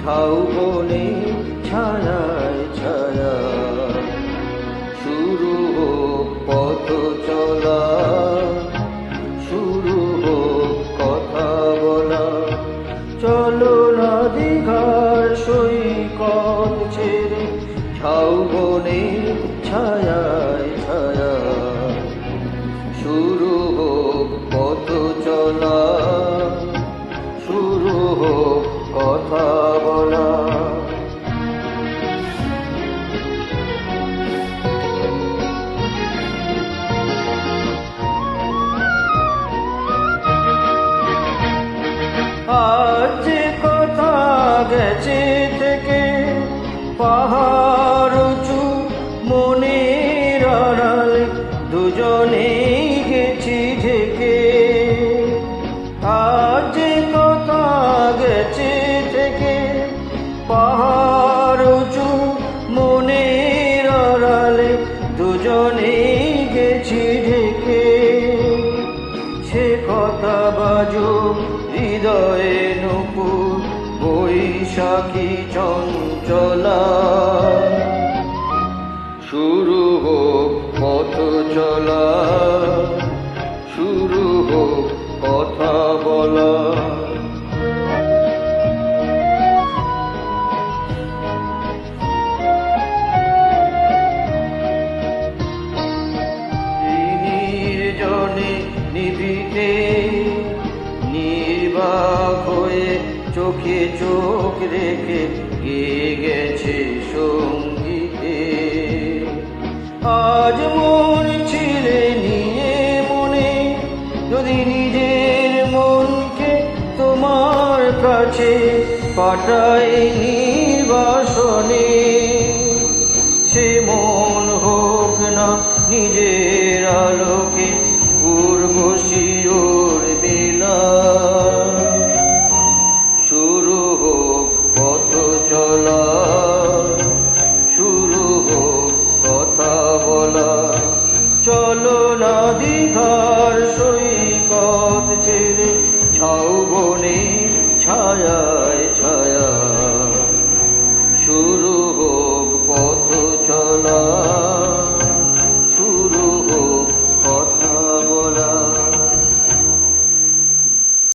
ঝাউবনে ছায়ায় ছায়া শুরু হোক পথ চলা, শুরু হোক কথা বলা। চলো না দীঘার সৈকত ছেড়ে ঝাউবনে ছায়ায় ছায়া শুরু হোক পথ চলা, শুরু হোক কথা বলা। আজ কথা গেছে থেকে পাহাড় উঁচু মনের আড়ালে দুজনেই গেছি ঢেকে। আজ কথা গেছে থেকে পাহাড় উঁচু মনের আড়ালে দুজনেই গেছি ঢেকে। সে কথা বাজুক হৃদয়ে নূপুর বৈশাখী চঞ্চলা, শুরু হোক পথ চলা, শুরু হোক কথা বলা। নির্জনে নিবিতে নির্বাক হয়ে চোখে চোখ রেখে গেয়ে গেছে সঙ্গীতে। আজ মন ছিলে নিয়ে মনে, যদি নিজের মনকে তোমার কাছে পাঠাই নির্বাসনে, সে মন হোক না নিজের আলোকে উর্বশীর বেলা। শুরু হোক পথ চলা, শুরু হোক কথা বলা। চলো না দীঘার সৈকত ছেড়ে ঝাউবনে ছায়ায় ছায়া শুরু